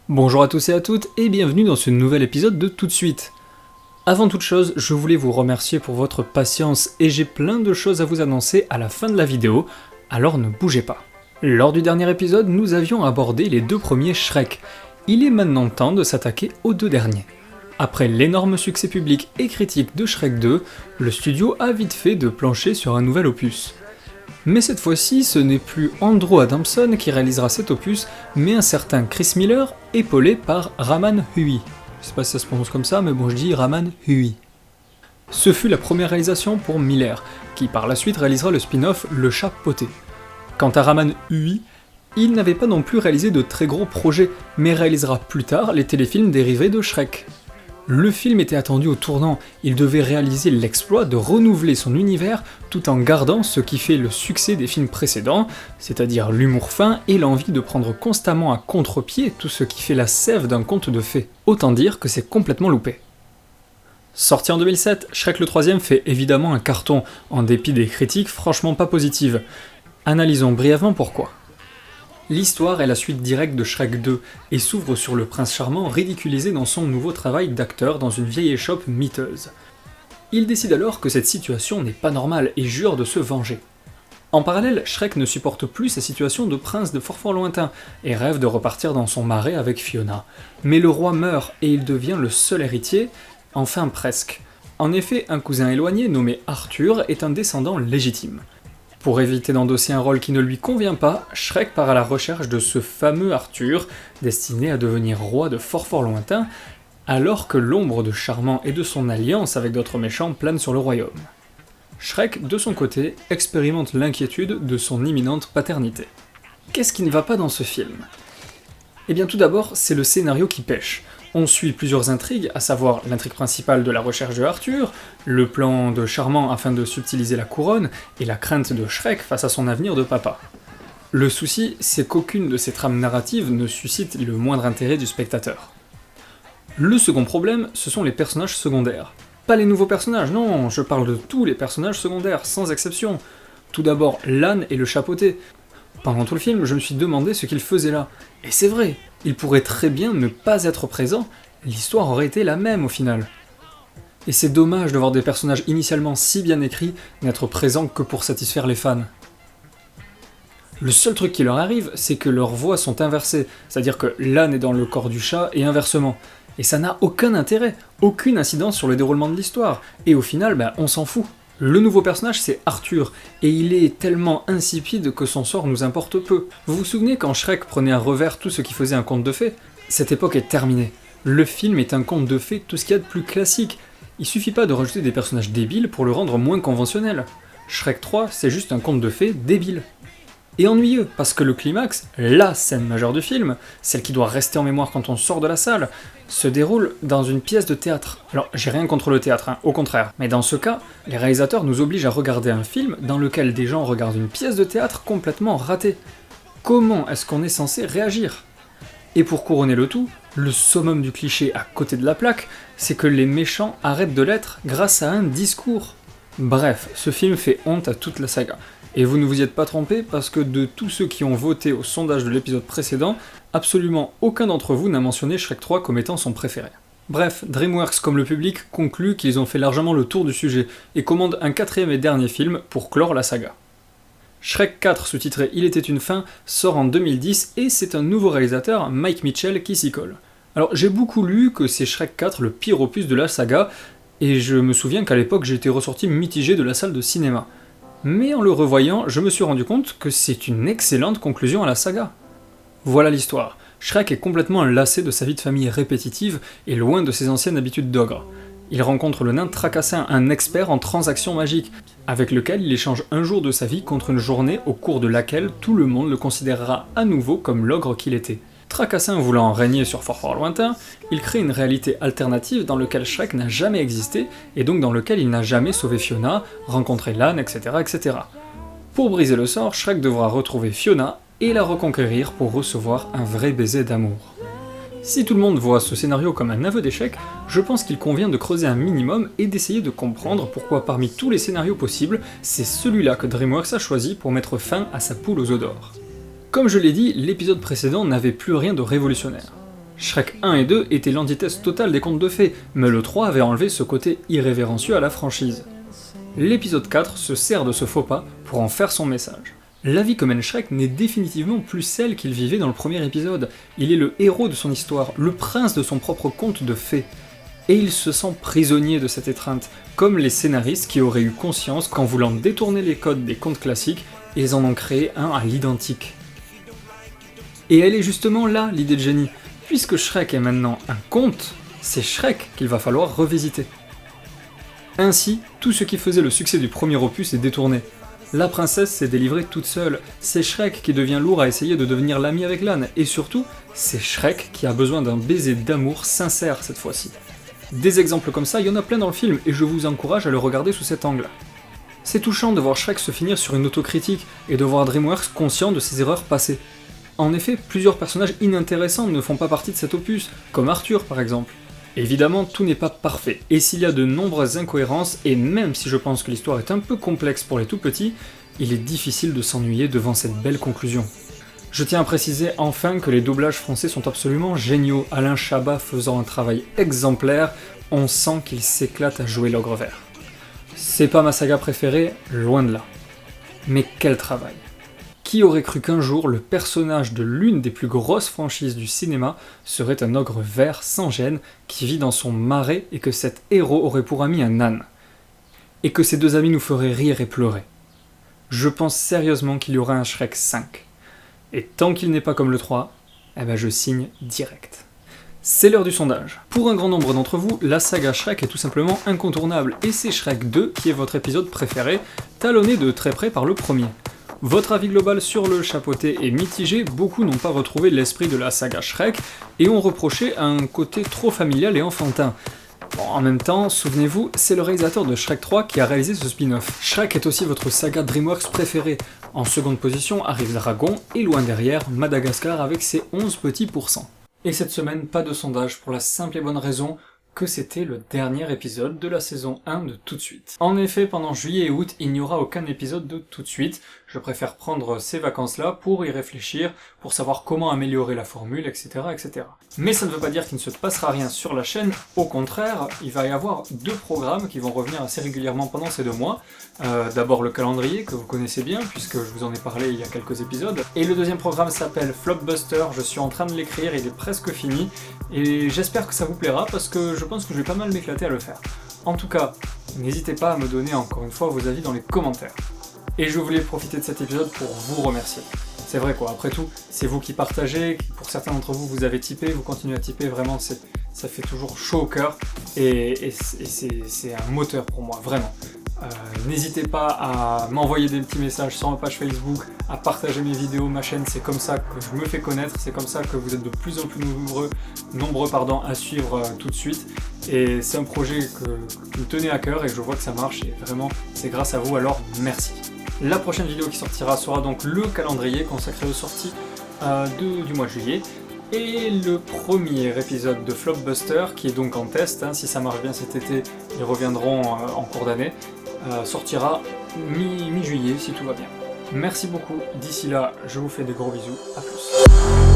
Bonjour à tous et à toutes et bienvenue dans ce nouvel épisode de Tout de suite. Avant toute chose, je voulais vous remercier pour votre patience et j'ai plein de choses à vous annoncer à la fin de la vidéo, alors ne bougez pas. Lors du dernier épisode, nous avions abordé les deux premiers Shrek. Il est maintenant temps de s'attaquer aux deux derniers. Après l'énorme succès public et critique de Shrek 2, le studio a vite fait de plancher sur un nouvel opus. Mais cette fois-ci, ce n'est plus Andrew Adamson qui réalisera cet opus, mais un certain Chris Miller, épaulé par Raman Hui. Je sais pas si ça se prononce comme ça, mais bon, je dis Raman Hui. Ce fut la première réalisation pour Miller, qui par la suite réalisera le spin-off Le Chat Poté. Quant à Raman Hui, il n'avait pas non plus réalisé de très gros projets, mais réalisera plus tard les téléfilms dérivés de Shrek. Le film était attendu au tournant, il devait réaliser l'exploit de renouveler son univers tout en gardant ce qui fait le succès des films précédents, c'est-à-dire l'humour fin et l'envie de prendre constamment à contre-pied tout ce qui fait la sève d'un conte de fées. Autant dire que c'est complètement loupé. Sorti en 2007, Shrek le 3ème fait évidemment un carton, en dépit des critiques franchement pas positives. Analysons brièvement pourquoi. L'histoire est la suite directe de Shrek 2 et s'ouvre sur le prince charmant ridiculisé dans son nouveau travail d'acteur dans une vieille échoppe miteuse. Il décide alors que cette situation n'est pas normale et jure de se venger. En parallèle, Shrek ne supporte plus sa situation de prince de fort lointain et rêve de repartir dans son marais avec Fiona. Mais le roi meurt et il devient le seul héritier, enfin presque. En effet, un cousin éloigné nommé Arthur est un descendant légitime. Pour éviter d'endosser un rôle qui ne lui convient pas, Shrek part à la recherche de ce fameux Arthur, destiné à devenir roi de fort lointain, alors que l'ombre de Charmant et de son alliance avec d'autres méchants plane sur le royaume. Shrek, de son côté, expérimente l'inquiétude de son imminente paternité. Qu'est-ce qui ne va pas dans ce film ? Eh bien tout d'abord, c'est le scénario qui pêche. On suit plusieurs intrigues, à savoir l'intrigue principale de la recherche de Arthur, le plan de Charmant afin de subtiliser la couronne, et la crainte de Shrek face à son avenir de papa. Le souci, c'est qu'aucune de ces trames narratives ne suscite le moindre intérêt du spectateur. Le second problème, ce sont les personnages secondaires. Pas les nouveaux personnages, non, je parle de tous les personnages secondaires, sans exception. Tout d'abord, l'âne et le Chat Poté. Pendant tout le film, je me suis demandé ce qu'il faisait là. Et c'est vrai, il pourrait très bien ne pas être présent, l'histoire aurait été la même au final. Et c'est dommage de voir des personnages initialement si bien écrits n'être présents que pour satisfaire les fans. Le seul truc qui leur arrive, c'est que leurs voix sont inversées, c'est-à-dire que l'âne est dans le corps du chat et inversement. Et ça n'a aucun intérêt, aucune incidence sur le déroulement de l'histoire, et au final, on s'en fout. Le nouveau personnage c'est Arthur, et il est tellement insipide que son sort nous importe peu. Vous vous souvenez quand Shrek prenait à revers tout ce qui faisait un conte de fées ? Cette époque est terminée. Le film est un conte de fées tout ce qu'il y a de plus classique. Il suffit pas de rajouter des personnages débiles pour le rendre moins conventionnel. Shrek 3 c'est juste un conte de fées débile. Et ennuyeux, parce que le climax, la scène majeure du film, celle qui doit rester en mémoire quand on sort de la salle, se déroule dans une pièce de théâtre. Alors, j'ai rien contre le théâtre, au contraire, mais dans ce cas, les réalisateurs nous obligent à regarder un film dans lequel des gens regardent une pièce de théâtre complètement ratée. Comment est-ce qu'on est censé réagir ? Et pour couronner le tout, le summum du cliché à côté de la plaque, c'est que les méchants arrêtent de l'être grâce à un discours. Bref, ce film fait honte à toute la saga. Et vous ne vous y êtes pas trompé parce que de tous ceux qui ont voté au sondage de l'épisode précédent, absolument aucun d'entre vous n'a mentionné Shrek 3 comme étant son préféré. Bref, DreamWorks comme le public conclut qu'ils ont fait largement le tour du sujet et commandent un quatrième et dernier film pour clore la saga. Shrek 4, sous-titré Il était une fin, sort en 2010 et c'est un nouveau réalisateur, Mike Mitchell, qui s'y colle. Alors j'ai beaucoup lu que c'est Shrek 4 le pire opus de la saga, et je me souviens qu'à l'époque j'étais ressorti mitigé de la salle de cinéma. Mais en le revoyant, je me suis rendu compte que c'est une excellente conclusion à la saga. Voilà l'histoire. Shrek est complètement lassé de sa vie de famille répétitive et loin de ses anciennes habitudes d'ogre. Il rencontre le nain Tracassin, un expert en transactions magiques, avec lequel il échange un jour de sa vie contre une journée au cours de laquelle tout le monde le considérera à nouveau comme l'ogre qu'il était. Tracassin voulant régner sur fort lointain, il crée une réalité alternative dans laquelle Shrek n'a jamais existé, et donc dans lequel il n'a jamais sauvé Fiona, rencontré l'âne, etc., etc. Pour briser le sort, Shrek devra retrouver Fiona et la reconquérir pour recevoir un vrai baiser d'amour. Si tout le monde voit ce scénario comme un aveu d'échec, je pense qu'il convient de creuser un minimum et d'essayer de comprendre pourquoi parmi tous les scénarios possibles, c'est celui-là que DreamWorks a choisi pour mettre fin à sa poule aux œufs d'or. Comme je l'ai dit, l'épisode précédent n'avait plus rien de révolutionnaire. Shrek 1 et 2 étaient l'antithèse totale des contes de fées, mais le 3 avait enlevé ce côté irrévérencieux à la franchise. L'épisode 4 se sert de ce faux pas pour en faire son message. La vie que mène Shrek n'est définitivement plus celle qu'il vivait dans le premier épisode. Il est le héros de son histoire, le prince de son propre conte de fées. Et il se sent prisonnier de cette étreinte, comme les scénaristes qui auraient eu conscience qu'en voulant détourner les codes des contes classiques, ils en ont créé un à l'identique. Et elle est justement là, l'idée de génie. Puisque Shrek est maintenant un conte, c'est Shrek qu'il va falloir revisiter. Ainsi, tout ce qui faisait le succès du premier opus est détourné. La princesse s'est délivrée toute seule, c'est Shrek qui devient lourd à essayer de devenir l'ami avec l'âne, et surtout, c'est Shrek qui a besoin d'un baiser d'amour sincère cette fois-ci. Des exemples comme ça, il y en a plein dans le film, et je vous encourage à le regarder sous cet angle. C'est touchant de voir Shrek se finir sur une autocritique, et de voir DreamWorks conscient de ses erreurs passées. En effet, plusieurs personnages inintéressants ne font pas partie de cet opus, comme Arthur par exemple. Évidemment, tout n'est pas parfait, et s'il y a de nombreuses incohérences, et même si je pense que l'histoire est un peu complexe pour les tout-petits, il est difficile de s'ennuyer devant cette belle conclusion. Je tiens à préciser enfin que les doublages français sont absolument géniaux, Alain Chabat faisant un travail exemplaire, on sent qu'il s'éclate à jouer l'ogre vert. C'est pas ma saga préférée, loin de là. Mais quel travail! Qui aurait cru qu'un jour, le personnage de l'une des plus grosses franchises du cinéma serait un ogre vert sans gêne qui vit dans son marais et que cet héros aurait pour ami un âne. Et que ses deux amis nous feraient rire et pleurer. Je pense sérieusement qu'il y aura un Shrek 5. Et tant qu'il n'est pas comme le 3, je signe direct. C'est l'heure du sondage. Pour un grand nombre d'entre vous, la saga Shrek est tout simplement incontournable, et c'est Shrek 2 qui est votre épisode préféré, talonné de très près par le premier. Votre avis global sur le chapeauté est mitigé, beaucoup n'ont pas retrouvé l'esprit de la saga Shrek et ont reproché un côté trop familial et enfantin. Bon, en même temps, souvenez-vous, c'est le réalisateur de Shrek 3 qui a réalisé ce spin-off. Shrek est aussi votre saga DreamWorks préférée. En seconde position arrive Dragon et loin derrière, Madagascar avec ses 11 petits pourcents. Et cette semaine, pas de sondage pour la simple et bonne raison que c'était le dernier épisode de la saison 1 de Tout de Suite. En effet, pendant juillet et août, il n'y aura aucun épisode de Tout de Suite. Je préfère prendre ces vacances-là pour y réfléchir, pour savoir comment améliorer la formule, etc., etc. Mais ça ne veut pas dire qu'il ne se passera rien sur la chaîne, au contraire, il va y avoir 2 programmes qui vont revenir assez régulièrement pendant ces 2 mois. D'abord le calendrier, que vous connaissez bien, puisque je vous en ai parlé il y a quelques épisodes. Et le deuxième programme s'appelle Flopbuster, je suis en train de l'écrire, il est presque fini, et j'espère que ça vous plaira, parce que je pense que je vais pas mal m'éclater à le faire. En tout cas, n'hésitez pas à me donner encore une fois vos avis dans les commentaires. Et je voulais profiter de cet épisode pour vous remercier. C'est vrai quoi, après tout, c'est vous qui partagez, pour certains d'entre vous, vous avez typé, vous continuez à typer, vraiment, ça fait toujours chaud au cœur, et c'est un moteur pour moi, vraiment. N'hésitez pas à m'envoyer des petits messages sur ma page Facebook, à partager mes vidéos, ma chaîne, c'est comme ça que je me fais connaître, c'est comme ça que vous êtes de plus en plus nombreux à suivre tout de suite. Et c'est un projet qui me tenait à cœur et je vois que ça marche et vraiment c'est grâce à vous, alors merci. La prochaine vidéo qui sortira sera donc le calendrier consacré aux sorties du mois de juillet. Et le premier épisode de Flopbuster, qui est donc en test, si ça marche bien cet été, ils reviendront en cours d'année, sortira mi-juillet si tout va bien. Merci beaucoup, d'ici là, je vous fais des gros bisous, à plus.